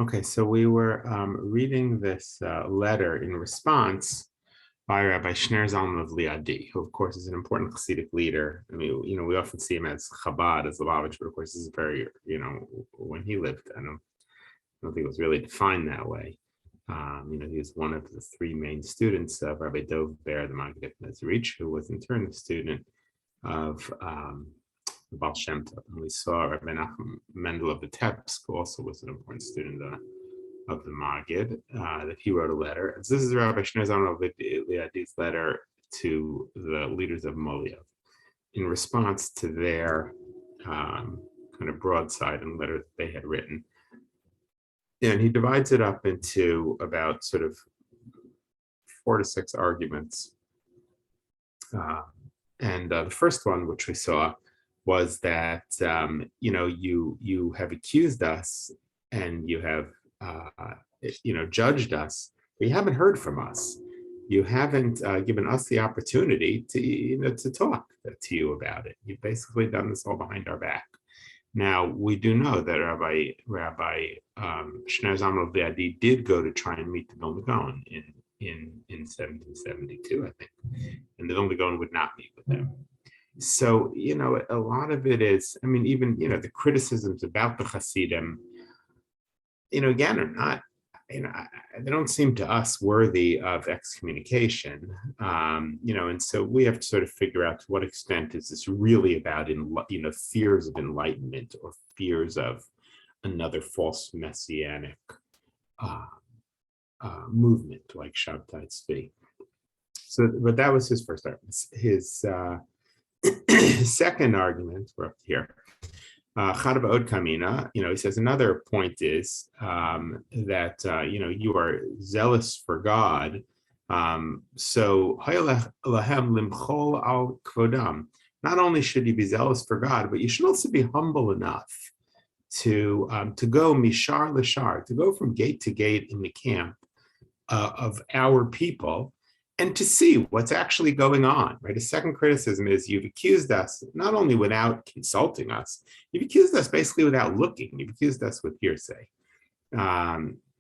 Okay, so we were reading this letter in response by Rabbi Shner Zalman of Liadi, who of course is an important Hasidic leader. I mean, we often see him as Chabad, as Lubavitch, but of course this is very, when he lived, I don't think it was really defined that way. He was one of the three main students of Rabbi Dov Ber, the Maggid of Mezrich, who was in turn the student of the Baal Shem Tov. And we saw Rabbi Nachum Mendel of the Tepsk, who also was an important student of the Maggid, that he wrote a letter. And so this is Rabbi Shner Zalman of Liadi's letter to the leaders of Moliav in response to their kind of broadside and letter that they had written. And he divides it up into about sort of 4 to 6 arguments. And the first one, which we saw, was that you have accused us and you have judged us, but you haven't heard from us. You haven't given us the opportunity to talk to you about it. You've basically done this all behind our back. Now we do know that Rabbi Shner Zalman of Liadi did go to try and meet the Vilna Gaon in 1772, I think, and the Vilna Gaon would not meet with them. So, a lot of it is, even, the criticisms about the Chasidim, again, are not, they don't seem to us worthy of excommunication, and so we have to sort of figure out to what extent is this really about, fears of enlightenment or fears of another false messianic movement like Shabtai Tzvi. So, but that was his first argument. His second argument, we're up here. Chadav Od Kamina, he says another point is that you are zealous for God. So limchol al kvodam. Not only should you be zealous for God, but you should also be humble enough to go mishar l'shar, to go from gate to gate in the camp of our people, and to see what's actually going on, right? A second criticism is you've accused us not only without consulting us, you've accused us basically without looking. You've accused us with hearsay.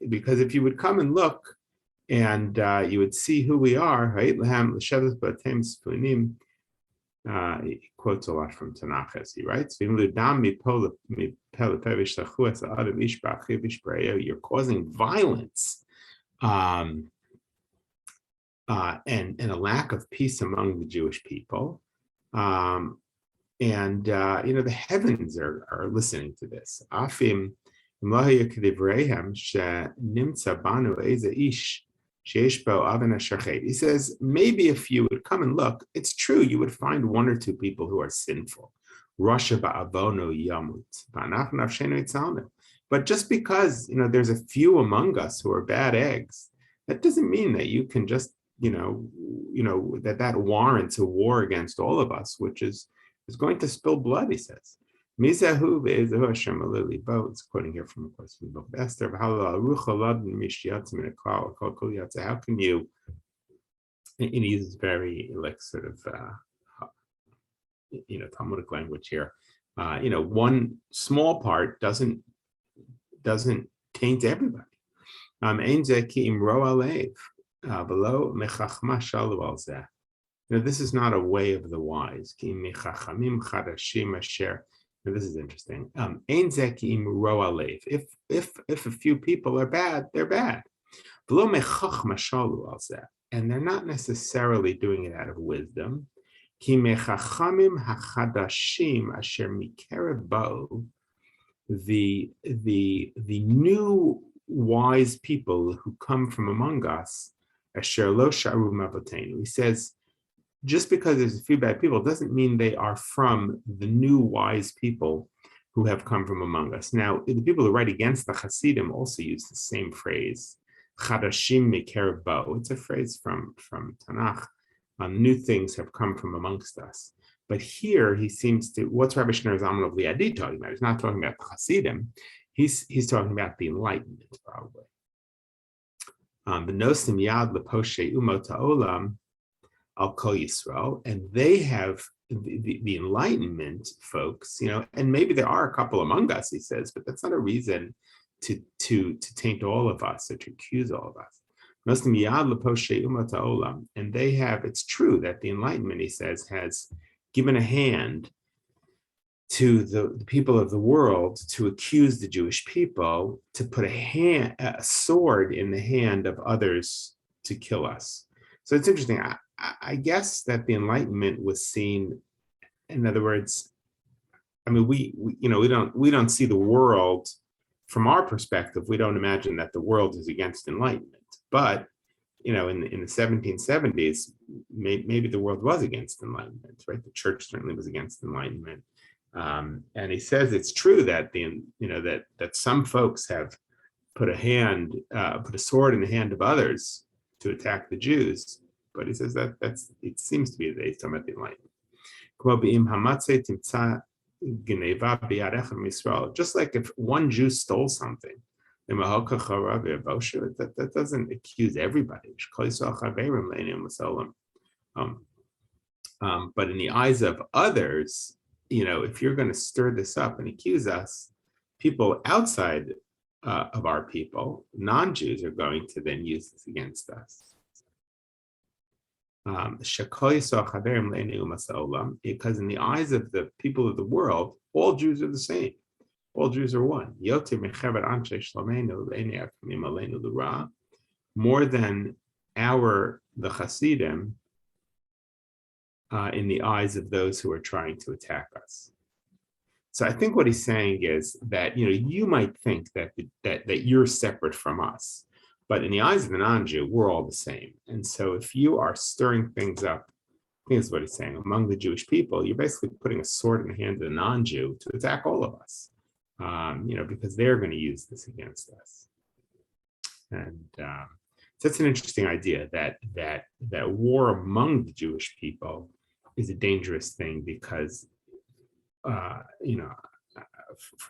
Because if you would come and look and you would see who we are, right? He quotes a lot from Tanakh, as he writes, you're causing violence. And a lack of peace among the Jewish people. The heavens are listening to this. He says, maybe if you would come and look, it's true, you would find 1 or 2 people who are sinful. But just because, there's a few among us who are bad eggs, that doesn't mean that you can just that warrants a war against all of us, which is going to spill blood, he says. It's quoting here from, of course, from the book of Esther. How can you, and he uses very sort of Talmudic language here. One small part doesn't taint everybody. This is not a way of the wise. Now, this is interesting. If a few people are bad, they're bad. And they're not necessarily doing it out of wisdom. The new wise people who come from among us, he says, just because there's a few bad people doesn't mean they are from the new wise people who have come from among us. Now, the people who write against the Chasidim also use the same phrase, Chadashim Mikerev Bo. It's a phrase from Tanakh. New things have come from amongst us. But here he seems to, what's Rabbi Shner Zalman of Liadi talking about? He's not talking about the Chasidim. He's talking about the Enlightenment, probably. B'nosim yad leposhe umot ha'olam al kol Yisrael, and they have the Enlightenment folks, and maybe there are a couple among us, he says, but that's not a reason to taint all of us or to accuse all of us. And they have, it's true that the Enlightenment, he says, has given a hand to the people of the world to accuse the Jewish people, to put a sword in the hand of others to kill us. So it's interesting. I guess that the Enlightenment was seen, in other words, I mean, we don't see the world from our perspective. We don't imagine that the world is against enlightenment. But in the 1770s, maybe the world was against enlightenment, right? The church certainly was against enlightenment. And he says it's true that that some folks have put a sword in the hand of others to attack the Jews. But he says it seems to be that he's talking about the enlightenment. Just like if one Jew stole something, that doesn't accuse everybody. But in the eyes of others, if you're going to stir this up and accuse us, people outside of our people, non-Jews, are going to then use this against us. Because in the eyes of the people of the world, all Jews are the same. All Jews are one. More than the Chasidim in the eyes of those who are trying to attack us. So I think what he's saying is that you might think that you're separate from us. But in the eyes of the non-Jew, we're all the same. And so if you are stirring things up, I think that's what he's saying, among the Jewish people, you're basically putting a sword in the hand of the non-Jew to attack all of us, because they're going to use this against us. And so that's an interesting idea, that war among the Jewish people is a dangerous thing because, for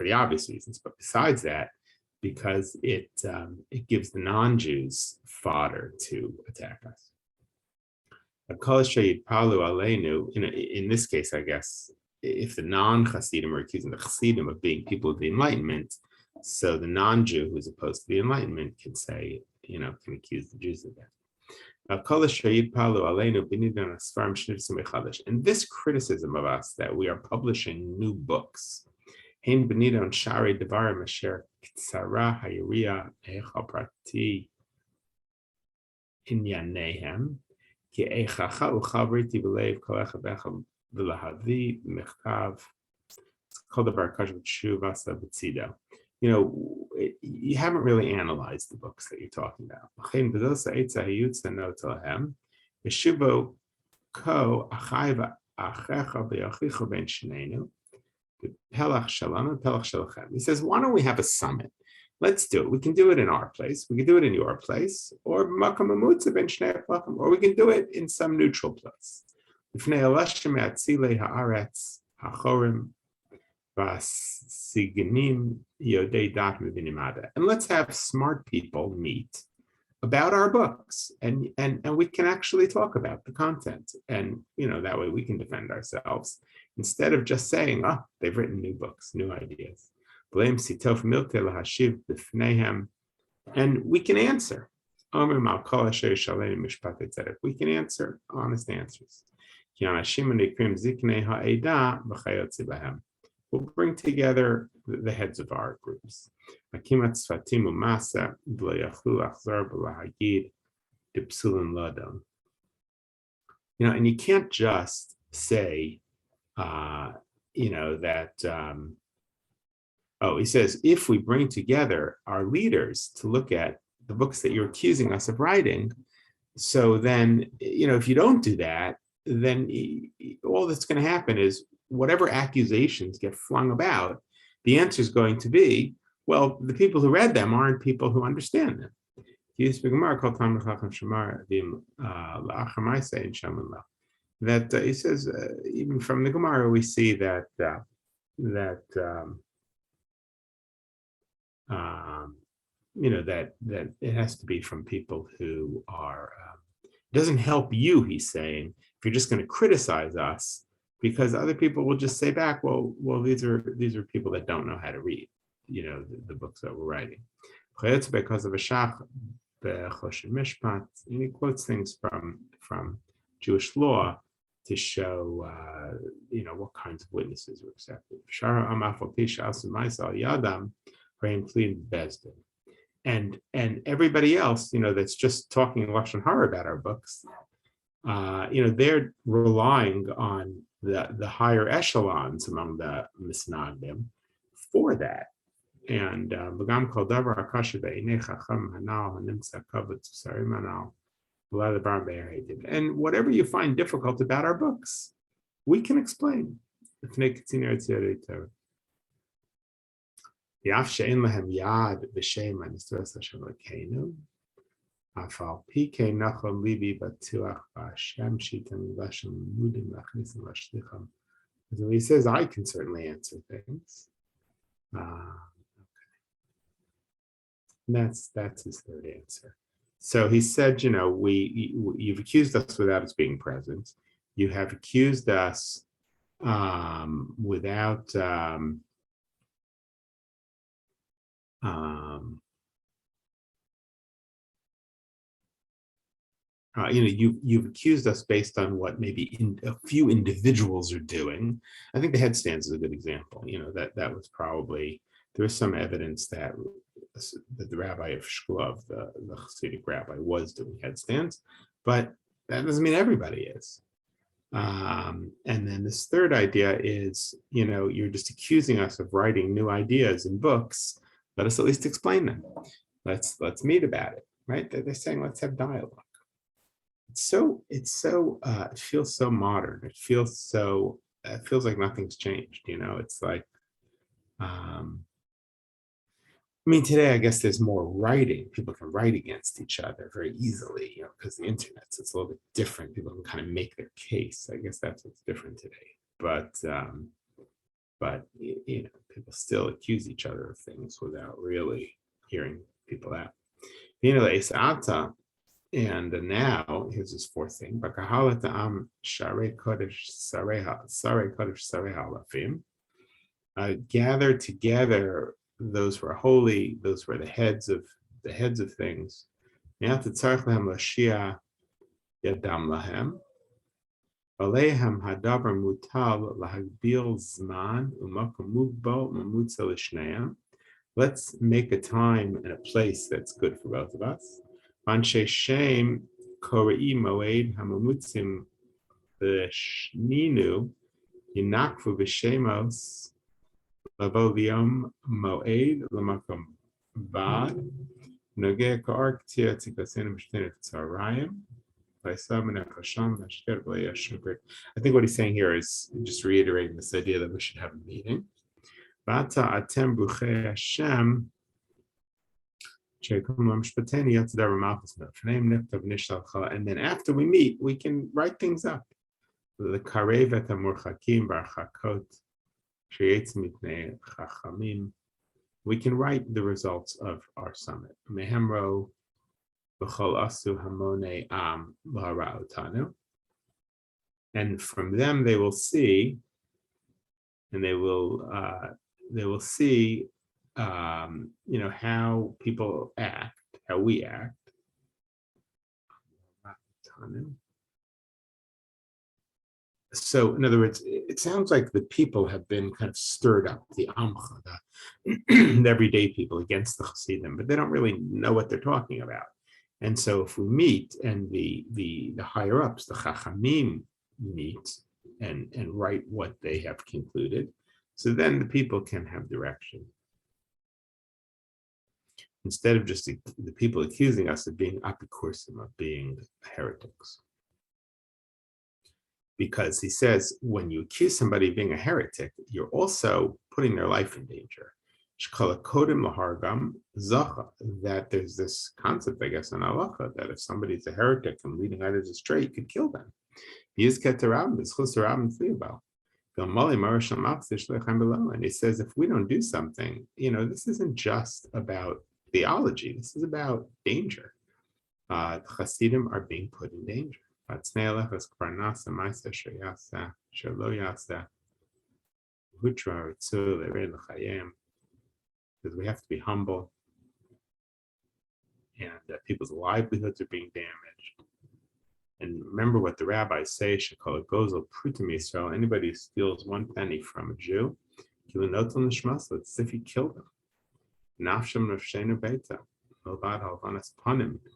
the obvious reasons, but besides that, because it gives the non-Jews fodder to attack us. In this case, I guess, if the non-Chasidim are accusing the Chasidim of being people of the Enlightenment, so the non-Jew who's opposed to the Enlightenment can say, can accuse the Jews of that. And this criticism of us, that we are publishing new books, Hein benidon shari devarim asher ktsara hayria echa prati inyanehem ki echacha uchavriti b'leiv kolecha becha v'lahavi mechtav. It's called the Barakah Tshuva Sabbatzido. You haven't really analyzed the books that you're talking about. Hein b'dosa eitza hayutza notohem v'shubo ko achayva achecha v'yachicha ben shnenu. He says, why don't we have a summit? Let's do it. We can do it in our place. We can do it in your place, or we can do it in some neutral place. And let's have smart people meet about our books, and we can actually talk about the content, and that way we can defend ourselves instead of just saying, they've written new books, new ideas. And we can answer. We can answer honest answers. We'll bring together the heads of our groups. And you can't just say, he says, if we bring together our leaders to look at the books that you're accusing us of writing, so then, if you don't do that, then all that's going to happen is whatever accusations get flung about, the answer is going to be, well, the people who read them aren't people who understand them. That he says, even from the Gemara, we see that it has to be from people who are. It doesn't help you, he's saying, if you're just going to criticize us, because other people will just say back, well, these are people that don't know how to read. the books that we're writing. Because of a shach, and he quotes things from Jewish law to show what kinds of witnesses were accepted. And everybody else, that's just talking lashon hara about our books, they're relying on the higher echelons among the misnagdim for that. And Bagam kol davar akasha be'inei chacham hanal hanimtza kavod tzarim hanal v'la lebar be'eredim. And whatever you find difficult about our books, we can explain. V'fnei katzin eretz yorei Torah. Yaf she'en lehem yad b'shem hanisras Hashem Elokeinu. Afal pike nachon libi batuach b'Hashem shitam v'Hashem mudim lachnisim v'ashlicham. So he says, I can certainly answer things. That's his third answer. So he said, you've accused us without us being present. You have accused us without you've accused us based on what maybe a few individuals are doing. I think the headstands is a good example. That was probably, there was some evidence that the rabbi of Shklov, the Hasidic rabbi, was doing headstands, but that doesn't mean everybody is. And then this third idea is, you're just accusing us of writing new ideas in books. Let us at least explain them. Let's meet about it, right? They're saying, let's have dialogue. It feels so modern. It feels like nothing's changed. It's like, today I guess there's more writing. People can write against each other very easily, because the internet, so it's a little bit different. People can kind of make their case. I guess that's what's different today. But people still accuse each other of things without really hearing people out. And now, here's his fourth thing. Gather together those who are holy, those who are the heads of things. Alehem hadavar mutal lahagbil zman umakom mugbo mamutza l'shneim. Let's make a time and a place that's good for both of us. Anshe shem korei moed hamamutzim b'shninu yinakvu b'shemos lavo v'yom moed l'makom vad nogeh ka'ar k'tia tzikasenim b'shtenet tzarayim. I think what he's saying here is just reiterating this idea that we should have a meeting. And then after we meet, we can write things up. We can write the results of our summit. And from them they will see, and they will see, how people act, how we act. So, in other words, it sounds like the people have been kind of stirred up, the Amcha, the everyday people against the Chasidim, but they don't really know what they're talking about. And so if we meet and the higher ups, the Chachamim, meet and write what they have concluded, so then the people can have direction. Instead of just the people accusing us of being apikursim, of being heretics. Because he says, when you accuse somebody of being a heretic, you're also putting their life in danger. That there's this concept, I guess, in halacha, that if somebody's a heretic and leading others astray, you could kill them. And he says, if we don't do something, this isn't just about theology, this is about danger. The Chasidim are being put in danger. because we have to be humble, and people's livelihoods are being damaged. And remember what the rabbis say, Shekol Gozel Prutim Yisrael, anybody who steals 1 penny from a Jew, it's as if he killed him.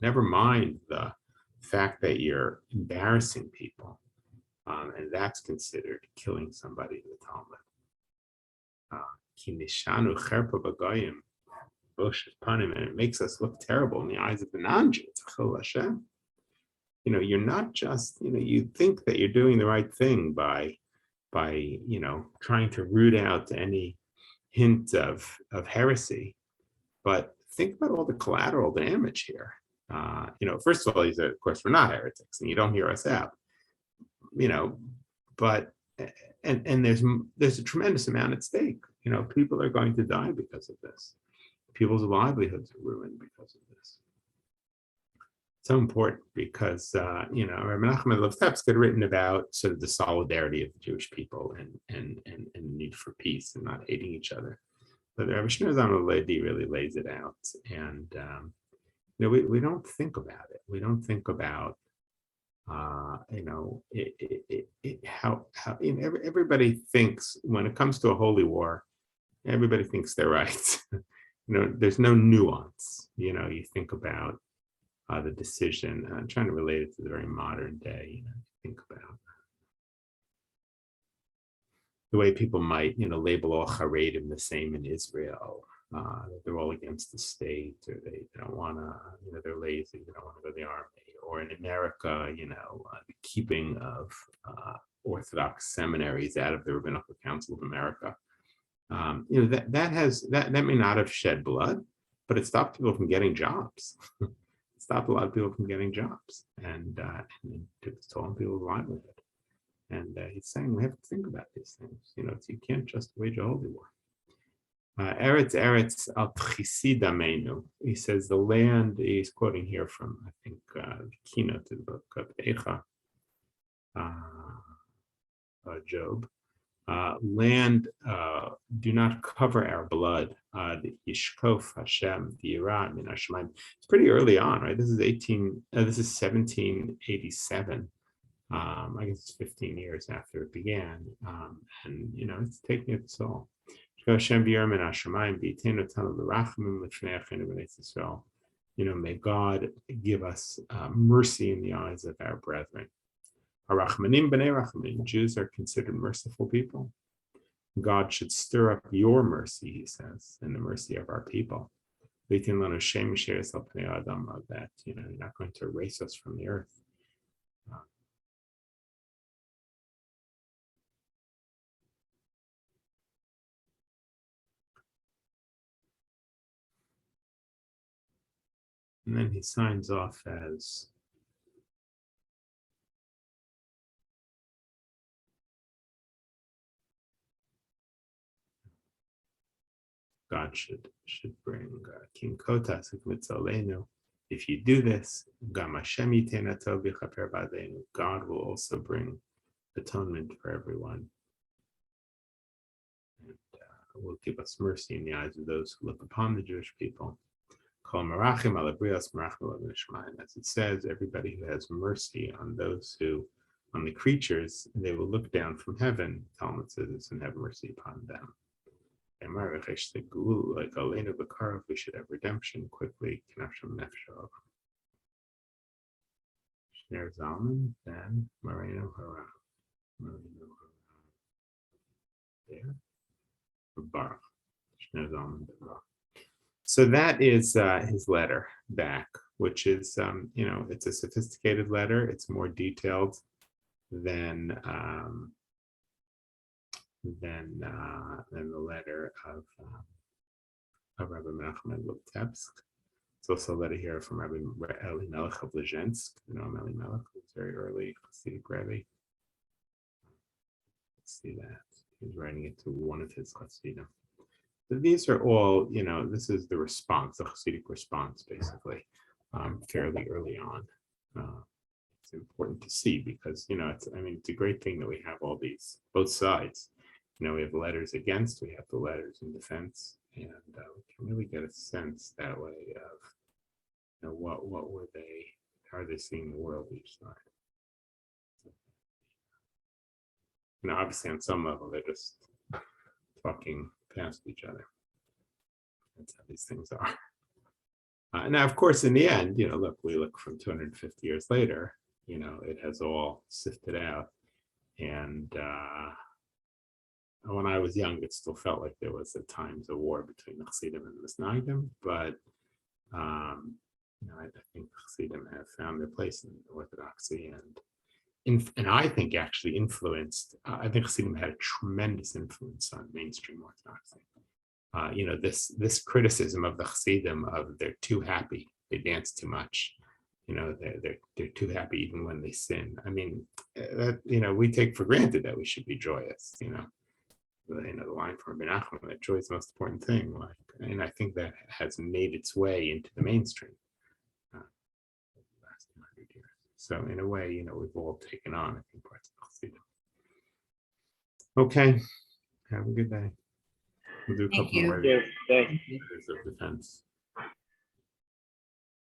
Never mind the fact that you're embarrassing people, and that's considered killing somebody in the Talmud. And it makes us look terrible in the eyes of the non-Jews. You're not just, you think that you're doing the right thing by trying to root out any hint of heresy, but think about all the collateral damage here. First of all, he said, of course, we're not heretics, and you don't hear us out. But and there's a tremendous amount at stake. People are going to die because of this. People's livelihoods are ruined because of this. So important because Rabbi Nachman Levtevsk had written about sort of the solidarity of the Jewish people and the need for peace and not hating each other. But Rabbi Shneur Zalman Ledi really lays it out, and we don't think about it. We don't think about how everybody thinks when it comes to a holy war, everybody thinks they're right. There's no nuance. You think about the decision. I'm trying to relate it to the very modern day. Think about the way people might, label all Haredim the same in Israel. They're all against the state, or they don't want to, they're lazy, they don't want to go to the army. Or in America, the keeping of Orthodox seminaries out of the Rabbinical Council of America. That may not have shed blood, but it stopped people from getting jobs. It stopped a lot of people from getting jobs, and it took its toll on people's livelihood. And he's saying we have to think about these things. You can't just wage a holy war. Eretz al Chasidim. He says the land. He's quoting here from I think the keynote to the book of Eicha, Job. Land, do not cover our blood. The Yishkof Hashem, the Yirah Min Hashemayim. It's pretty early on, right? This is 1787. I guess it's 15 years after it began, and it's taking its toll. May God give us mercy in the eyes of our brethren. Harachmanim b'nei rachmanim. Jews are considered merciful people. God should stir up your mercy, he says, and the mercy of our people. That you're not going to erase us from the earth. And then he signs off as God should bring King Kotas Mitzalenu. If you do this, God will also bring atonement for everyone, and will give us mercy in the eyes of those who look upon the Jewish people. As it says, everybody who has mercy on the creatures, they will look down from heaven. Talmud says, and have mercy upon them. Like Alena Bakarov, we should have redemption quickly. Shner Zalman, then Marino Hara. There. Baruch. Shner Zalman, Baruch. So that is his letter back, which is, it's a sophisticated letter. It's more detailed than the letter of Rabbi Menachem Liptevsk. It's also a letter here from Rabbi Eli Melech of Lezhensk. Eli Melech was very early Hasidic Rebbe. Let's see that. He's writing it to one of his Chasidim. So these are all, this is the response, the Hasidic response, basically, fairly early on. It's important to see because, it's a great thing that we have all these, both sides. We have the letters against, we have the letters in defense, and we can really get a sense that way of, what were they, how are they seeing the world each side. Obviously on some level they're just talking past each other. That's how these things are. Now, of course, in the end, look, we look from 250 years later, it has all sifted out. And when I was young, it still felt like there was at times a war between the Chasidim and the Misnagdim, but I think Chasidim have found their place in Orthodoxy, and I think actually influenced. I think Chasidim had a tremendous influence on mainstream Orthodoxy. This criticism of the Chasidim of they're too happy, they dance too much, they're too happy even when they sin. I mean, we take for granted that we should be joyous. The line from Rabbi Nachman that joy is the most important thing. And I think that has made its way into the mainstream the last 200 years. So in a way, we've all taken on, I think, parts of Chasidim. Okay, have a good day. We'll do a couple more Yes, thanks. of defense.